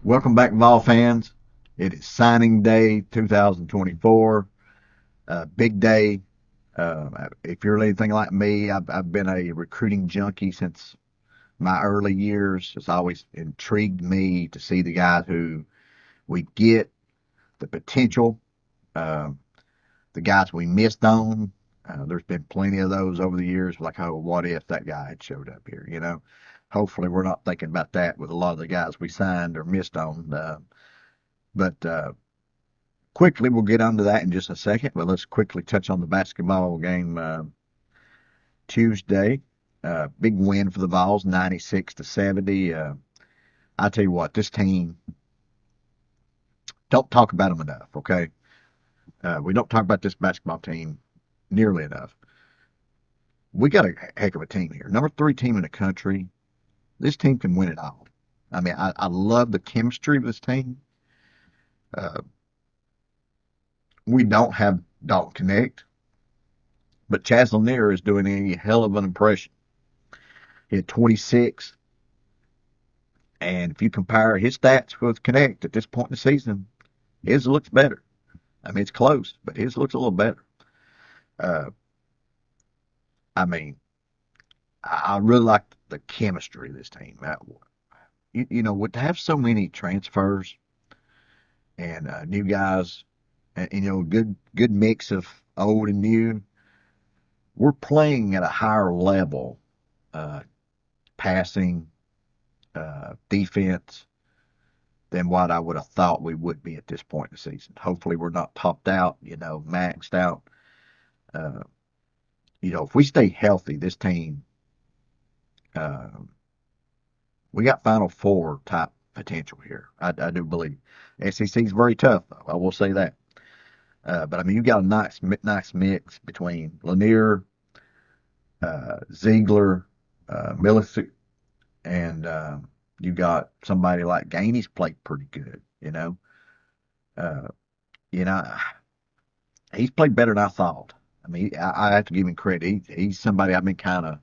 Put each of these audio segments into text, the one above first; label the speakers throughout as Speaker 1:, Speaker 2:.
Speaker 1: Welcome back, Vol fans. It is signing day 2024. Big day. If you're anything like me, I've been a recruiting junkie since my early years. It's always intrigued me to see the guys who we get, the potential, uh, the guys we missed on. There's been plenty of those over the years, like, oh, what if that guy had showed up here? Hopefully, we're not thinking about that with a lot of the guys we signed or missed on. But quickly, we'll get onto that in just a second. But let's quickly touch on the basketball game Tuesday. Big win for the Vols, 96-70. I tell you what, this team, don't talk about them enough, okay? We don't talk about this basketball team nearly enough. We got a heck of a team here. Number 3 team in the country. This team can win it all. I mean, I love the chemistry of this team. Uh, we don't have Dalton Connect, but Chaz Lanier is doing a hell of an impression. He had 26, and if you compare his stats with Connect at this point in the season, his looks better. I mean, it's close, but his looks a little better. Uh, I mean, I really like the chemistry of this team. To have so many transfers and new guys, and good mix of old and new. We're playing at a higher level, uh, passing, defense, than what I would have thought we would be at this point in the season. Hopefully, we're not topped out, maxed out. Uh, if we stay healthy, this team, uh, we got Final Four type potential here. I do believe. SEC is very tough, though. I will say that. But I mean, you got a nice mix between Lanier, Ziegler, Milicic, and you got somebody like Gainey's played pretty good. Uh, you know, he's played better than I thought. I mean, I have to give him credit. He's somebody I've been kind of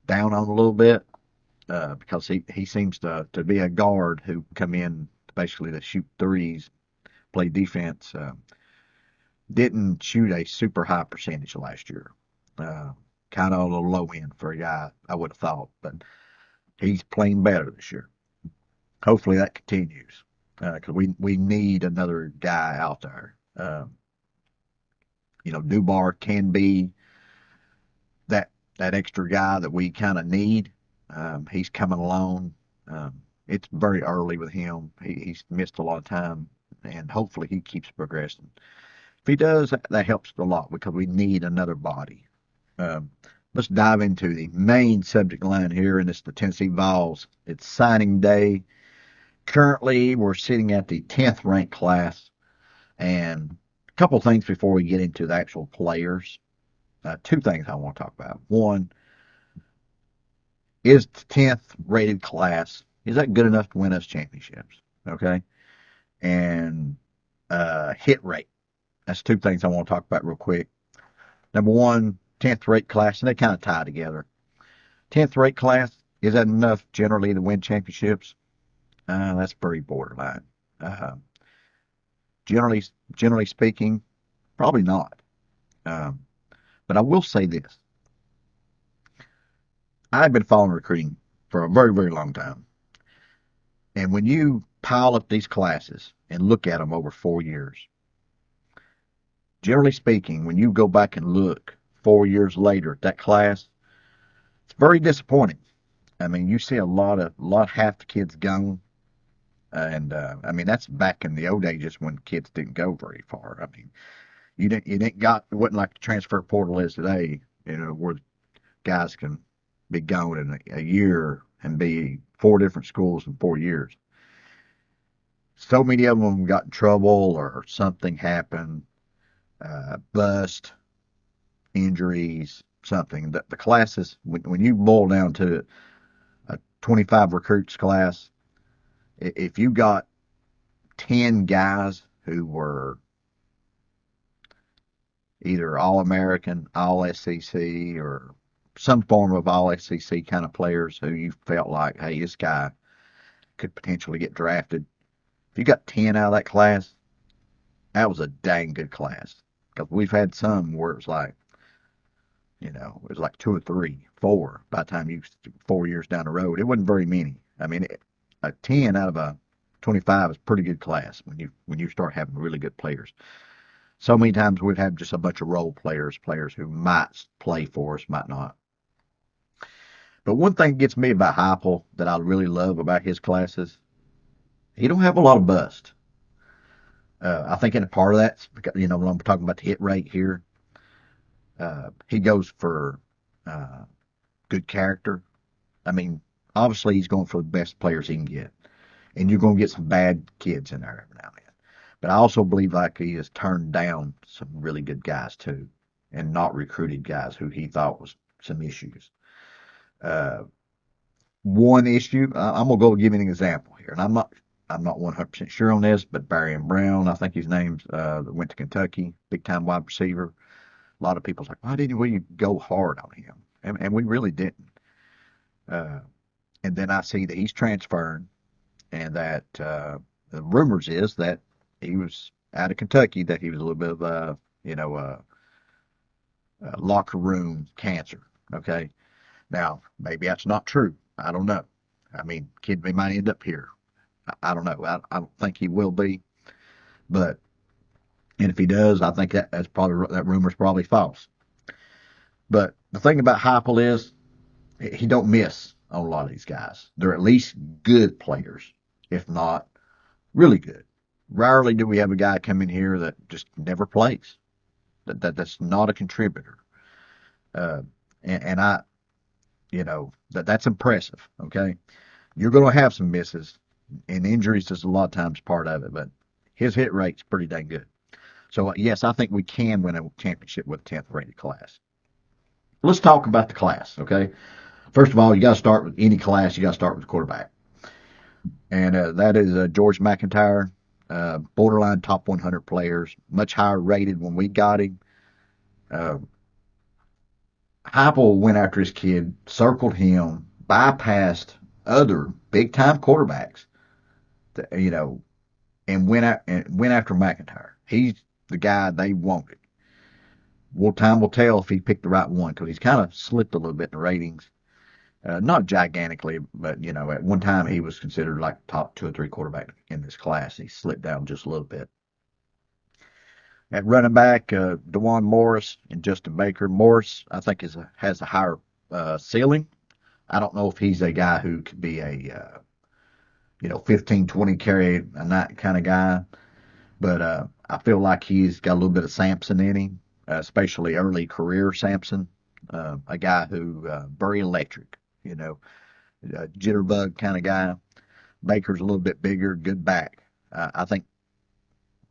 Speaker 1: down on a little bit because he seems to be a guard who come in basically to shoot threes, play defense. Didn't shoot a super high percentage last year. Uh, kind of a little low end for a guy, I would have thought, but he's playing better this year. Hopefully that continues because we need another guy out there. Dubar can be that extra guy that we kind of need. He's coming along. It's very early with him. He's missed a lot of time, and hopefully he keeps progressing. If he does, that helps a lot because we need another body. Um, let's dive into the main subject line here, and it's the Tennessee Vols. It's signing day. Currently, we're sitting at the 10th ranked class, and a couple of things before we get into the actual players. Two things I want to talk about. One, is the 10th rated class, is that good enough to win us championships? Okay. And hit rate. That's two things I want to talk about real quick. Number one, 10th rate class, and they kind of tie together. 10th rate class, is that enough generally to win championships? That's very borderline. Uh, generally speaking, probably not. Um, but I will say this. I've been following recruiting for a very, very long time. And when you pile up these classes and look at them over 4 years, generally speaking, when you go back and look 4 years later at that class, it's very disappointing. I mean, you see half the kids gone. And I mean, that's back in the old ages when kids didn't go very far. I mean, it wasn't like the transfer portal is today, where guys can be gone in a year and be 4 different schools in 4 years. So many of them got in trouble or something happened, bust, injuries, something. The classes, when you boil down to a 25 recruits class, if you got 10 guys who were either All-American, All-SEC, or some form of All-SEC kind of players who you felt like, hey, this guy could potentially get drafted. If you got 10 out of that class, that was a dang good class. Because we've had some where it's like, it was like 2 or 3, 4 by the time you 4 years down the road. It wasn't very many. I mean, a 10 out of a 25 is a pretty good class when you start having really good players. So many times we've had just a bunch of role players, players who might play for us, might not. But one thing gets me about Heupel that I really love about his classes, he don't have a lot of bust. I think in a part of that, when I'm talking about the hit rate here, he goes for good character. I mean, obviously he's going for the best players he can get, and you're going to get some bad kids in there every now and then. But I also believe like he has turned down some really good guys too, and not recruited guys who he thought was some issues. Uh, One issue, I'm gonna go give you an example here, and I'm not 100% sure on this, but Barry and Brown, I think his name's that went to Kentucky, big time wide receiver. A lot of people's like, why didn't we go hard on him? And we really didn't. Uh, and then I see that he's transferring, and that the rumors is that he was out of Kentucky, that he was a little bit of a locker room cancer. Okay, now maybe that's not true. I don't know. I mean, kid might end up here. I don't know. I don't think he will be, but and if he does, I think that rumor's probably false. But the thing about Heupel is he don't miss on a lot of these guys. They're at least good players, if not really good. Rarely do we have a guy come in here that just never plays. That's not a contributor. Uh, and I, that's impressive. Okay, you're going to have some misses, and injuries is a lot of times part of it, but his hit rate's pretty dang good. So yes, I think we can win a championship with a 10th rated class. Let's talk about the class. Okay, first of all, you got to start with any class. You got to start with the quarterback, and that is George McIntyre, borderline top 100 players, much higher rated when we got him. Uh, Heupel went after his kid, circled him, bypassed other big time quarterbacks, and went after McIntyre. He's the guy they wanted. Well, time will tell if he picked the right one because he's kind of slipped a little bit in the ratings. Not gigantically, but at one time he was considered like top 2 or 3 quarterback in this class. He slipped down just a little bit. At running back, DeJuan Morris and Justin Baker. Morris, I think, has a higher ceiling. I don't know if he's a guy who could be a 15, 20 carry a night kind of guy, but I feel like he's got a little bit of Samson in him, especially early career Samson, a guy who very electric, jitterbug kind of guy. Baker's a little bit bigger, good back. I think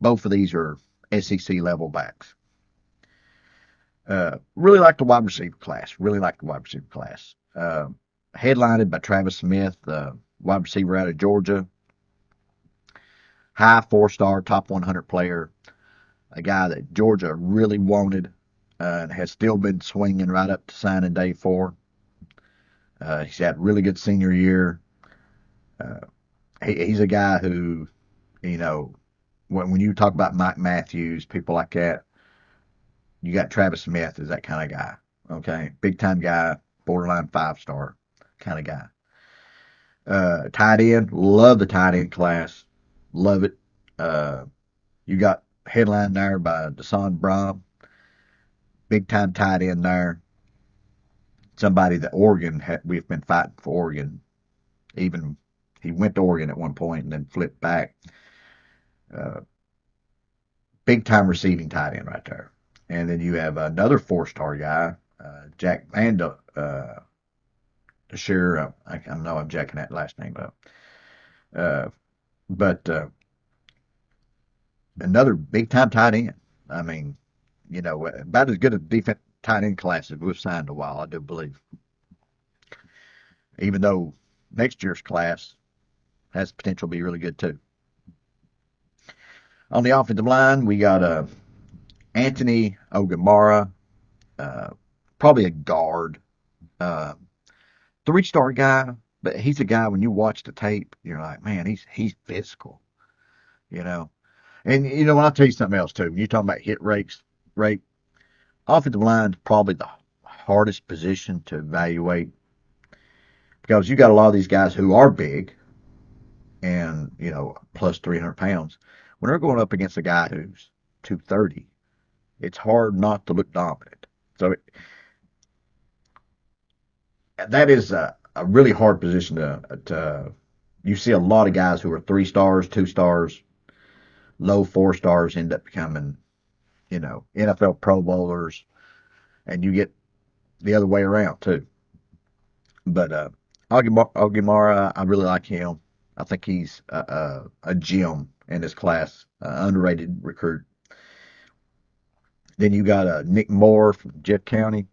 Speaker 1: both of these are SEC level backs. Really like the wide receiver class. Really like the wide receiver class. Headlined by Travis Smith, wide receiver out of Georgia. High 4-star, top 100 player. A guy that Georgia really wanted and has still been swinging right up to signing day 4. He's had a really good senior year. He's a guy who, when you talk about Mike Matthews, people like that, you got Travis Smith as that kind of guy. Okay, big time guy, borderline 5-star kind of guy. Tight end, love the tight end class, love it. You got headline there by Deson Brom, big time tight end there. Somebody that we've been fighting for Oregon. Even he went to Oregon at one point and then flipped back. Big time receiving tight end right there. And then you have another 4-star guy, Jack Vanda. Sure, I know I'm jacking that last name up. But another big time tight end. I mean, about as good a defense tight end class as we've signed in a while, I do believe. Even though next year's class has potential to be really good too. On the offensive line, we got Anthony Ogamara, probably a guard, 3-star guy, But he's a guy, when you watch the tape, you're like, man, he's physical, you know. And when I tell you something else too, when you're talking about hit rate, offensive line is probably the hardest position to evaluate because you got a lot of these guys who are big and plus 300 pounds. When they're going up against a guy who's 230, it's hard not to look dominant. So that is a really hard position to. You see a lot of guys who are 3 stars, 2 stars, low 4 stars end up becoming NFL Pro Bowlers, and you get the other way around too. But Algimara, I really like him. I think he's a gem in his class, underrated recruit. Then you got Nick Moore from Jeff County,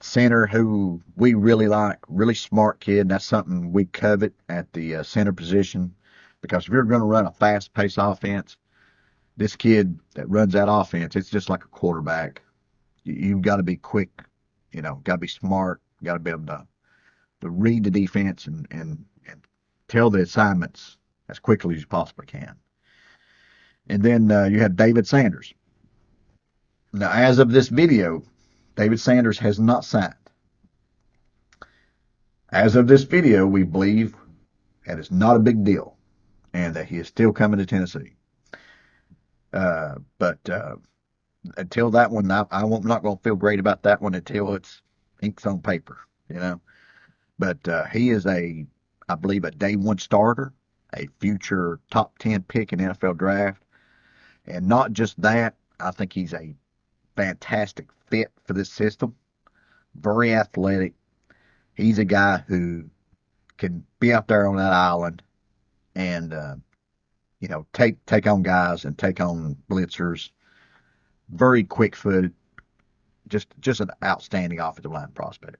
Speaker 1: center, who we really like, really smart kid. That's something we covet at the center position, because if you're going to run a fast-paced offense, this kid that runs that offense, it's just like a quarterback. You've got to be quick, got to be smart, got to be able to read the defense and tell the assignments as quickly as you possibly can. And then you have David Sanders. Now, as of this video, David Sanders has not signed. As of this video, we believe that it's not a big deal and that he is still coming to Tennessee. But until that one, I'm not going to feel great about that one until it's inks on paper, But he is I believe, a day one starter, a future top 10 pick in NFL draft. And not just that, I think he's a fantastic fit for this system. Very athletic. He's a guy who can be out there on that island and, take on guys and take on blitzers. Very quick footed. Just an outstanding offensive line prospect.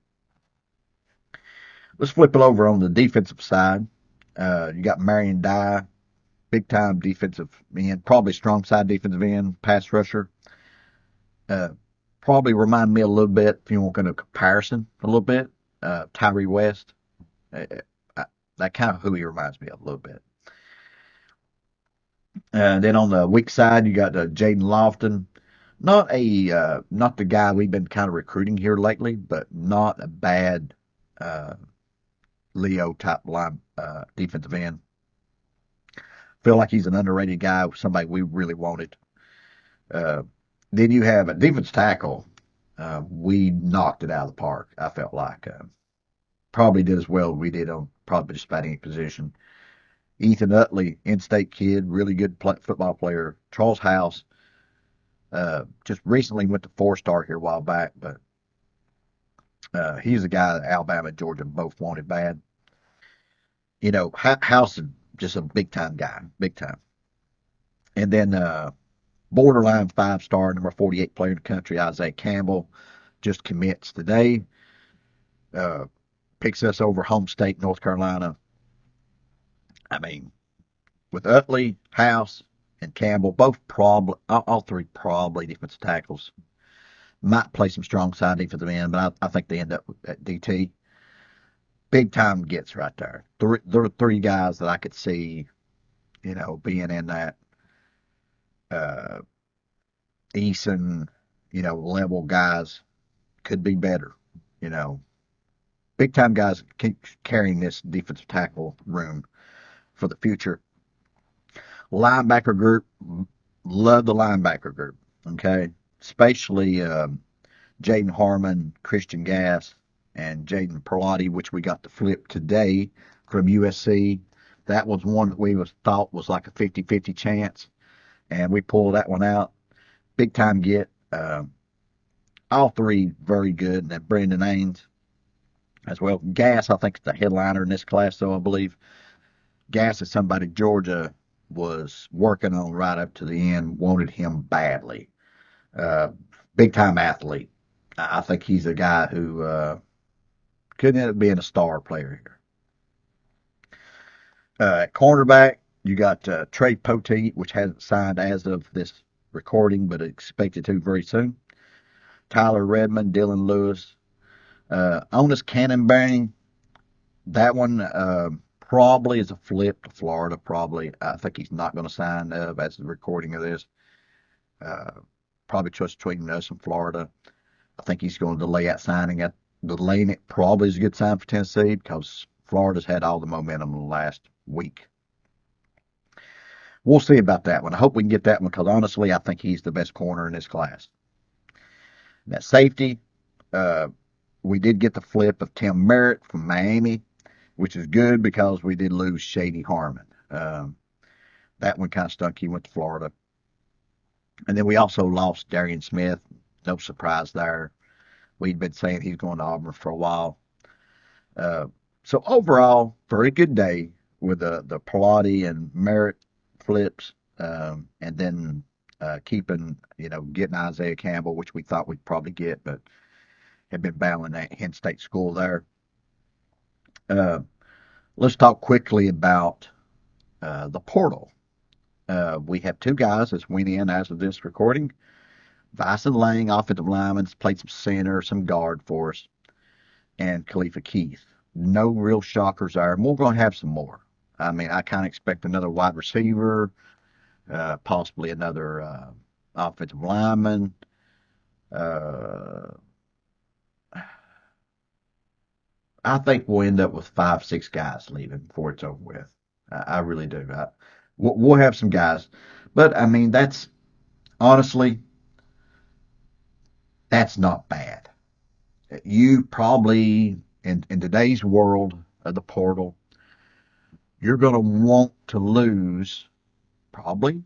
Speaker 1: Let's flip it over on the defensive side. You got Marion Dye, big time defensive end, probably strong side defensive end, pass rusher. Probably remind me a little bit, if you want a comparison, a little bit, Tyree West. That kind of who he reminds me of a little bit. Then on the weak side, you got Jaden Lofton. Not the guy we've been kind of recruiting here lately, but not a bad Leo type line defensive end. Feel like he's an underrated guy, somebody we really wanted. Then you have a defense tackle. We knocked it out of the park, I felt like. Probably did as well as we did on probably just about any position. Ethan Utley, in-state kid, really good football player. Charles House, just recently went to 4-star here a while back, but he's a guy that Alabama and Georgia both wanted bad. House is just a big-time guy, big time. And then borderline 5-star, number 48 player in the country, Isaiah Campbell, just commits today. Picks us over home state, North Carolina. I mean, with Utley, House, and Campbell, all three probably defensive tackles. Might play some strong side defensive end, but I think they end up at DT. Big time gets right there. There are three guys that I could see, being in that Eason, level guys. Could be better, Big time guys keep carrying this defensive tackle room for the future. Linebacker group, love the linebacker group, okay? Especially Jaden Harmon, Christian Gass, and Jaden Perlotti, which we got to flip today from USC. That was one that we thought was like a 50-50 chance, and we pulled that one out. Big time get. All three very good, and then Brandon Ains as well. Gass, I think, is the headliner in this class, though, I believe. Gass is somebody Georgia was working on right up to the end, wanted him badly. Big time athlete. I think he's a guy who could end up being a star player here. At cornerback, you got Trey Poteet, which hasn't signed as of this recording, but expected to very soon. Tyler Redmond, Dylan Lewis, Onis Cannonbang. That one probably is a flip to Florida. Probably, I think he's not going to sign as the recording of this. Uh, Probably choice between us and Florida. I think he's going to delay that signing. Delaying it probably is a good sign for Tennessee because Florida's had all the momentum in the last week. We'll see about that one. I hope we can get that one because honestly, I think he's the best corner in this class. That safety, uh, we did get the flip of Tim Merritt from Miami, which is good because we did lose Shady Harmon. That one kind of stunk. He went to Florida. And then we also lost Darian Smith. No surprise there. We'd been saying he's going to Auburn for a while. Uh, so overall, very good day with the Pilati and Merritt flips, and then keeping, getting Isaiah Campbell, which we thought we'd probably get, but had been battling that Penn State school there. Uh, let's talk quickly about the portal. We have two guys that's went in as of this recording. Vyson Lang, offensive lineman, played some center, some guard for us, and Khalifa Keith. No real shockers there. And we're going to have some more. I mean, I kind of expect another wide receiver, possibly another offensive lineman. I think we'll end up with 5, 6 guys leaving before it's over with. I really do. We'll have some guys. But, I mean, that's honestly, that's not bad. You probably, in today's world of the portal, you're going to want to lose probably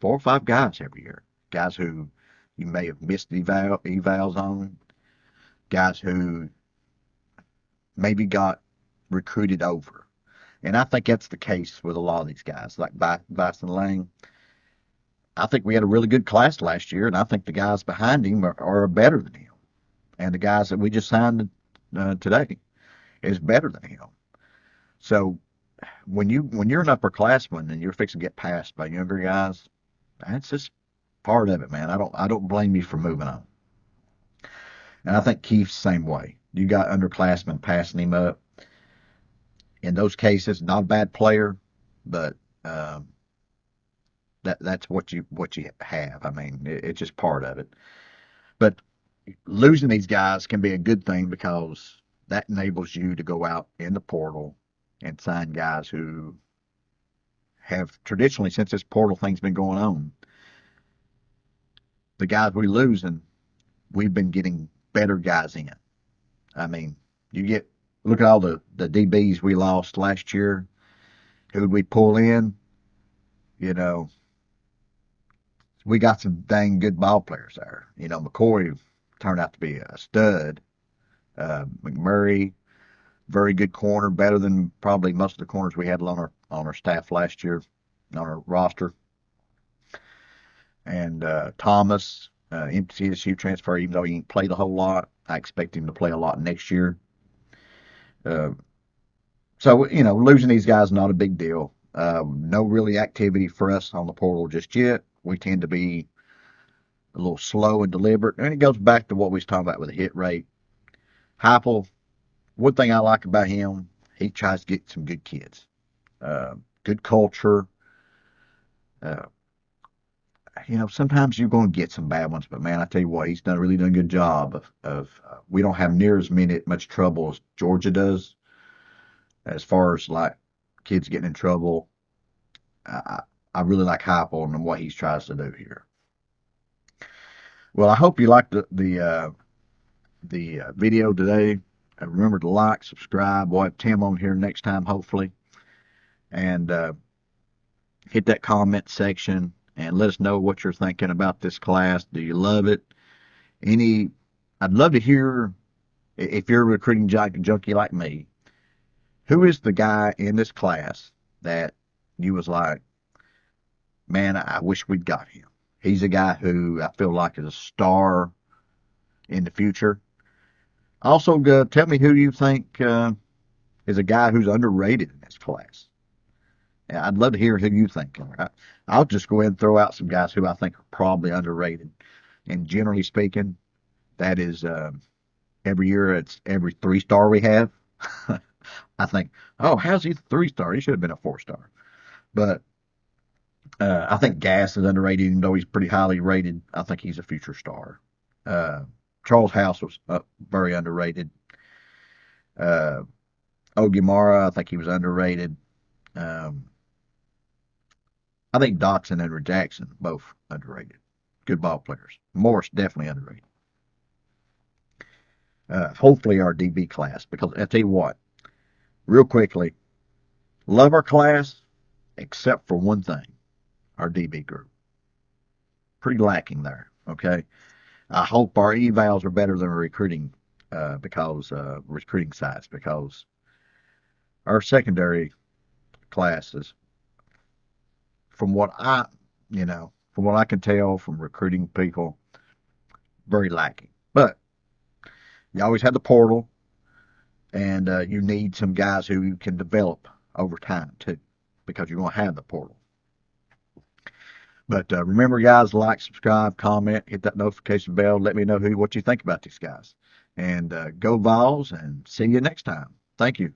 Speaker 1: 4 or 5 guys every year. Guys who you may have missed evals on, guys who maybe got recruited over. And I think that's the case with a lot of these guys, like Bison Lang. I think we had a really good class last year, and I think the guys behind him are better than him. And the guys that we just signed today is better than him. So when you're an upperclassman and you're fixing to get passed by younger guys, that's just part of it, man. I don't blame you for moving on. And I think Keith's the same way. You got underclassmen passing him up. In those cases, not a bad player, but that's what you have. I mean, it's just part of it. But losing these guys can be a good thing because that enables you to go out in the portal and sign guys who have traditionally, since this portal thing's been going on, the guys we losing, we've been getting better guys in. I mean, look at all the DBs we lost last year. Who'd we pull in? You know, we got some dang good ball players there. McCoy turned out to be a stud. McMurray, very good corner, better than probably most of the corners we had on our staff last year, on our roster. And Thomas, CSU transfer, even though he ain't played a whole lot, I expect him to play a lot next year. So losing these guys is not a big deal. No really activity for us on the portal just yet. We tend to be a little slow and deliberate, and it goes back to what we was talking about with the hit rate. Heupel, one thing I like about him, he tries to get some good kids, good culture. Uh, Sometimes you're going to get some bad ones, but man, I tell you what, he's really done a good job of we don't have near as much trouble as Georgia does, as far as like kids getting in trouble. I really like Heupel and what he tries to do here. Well, I hope you liked the video today. Remember to like, subscribe. We'll have Tim on here next time, hopefully. And hit that comment section and let us know what you're thinking about this class. Do you love it? I'd love to hear, if you're a recruiting junkie like me, who is the guy in this class that you was like, man, I wish we'd got him. He's a guy who I feel like is a star in the future. Also, tell me who you think is a guy who's underrated in this class. I'd love to hear who you think. I'll just go ahead and throw out some guys who I think are probably underrated. And generally speaking, that is every year it's every 3-star we have. I think, oh, how's he 3-star? He should have been a 4-star. But I think Gas is underrated, even though he's pretty highly rated. I think he's a future star. Uh, Charles House was very underrated. Uh, Ogimara, I think he was underrated. Um, I think Dotson and Jackson both underrated. Good ball players. Morris definitely underrated. Hopefully our DB class, because I tell you what, real quickly, love our class except for one thing, our DB group. Pretty lacking there. Okay, I hope our evals are better than our recruiting because recruiting sites, because our secondary classes, from what I from what I can tell from recruiting people, very lacking. But you always have the portal, and you need some guys who you can develop over time too, because you're going to have the portal. But remember, guys, like, subscribe, comment, hit that notification bell. Let me know what you think about these guys. And go Vols, and see you next time. Thank you.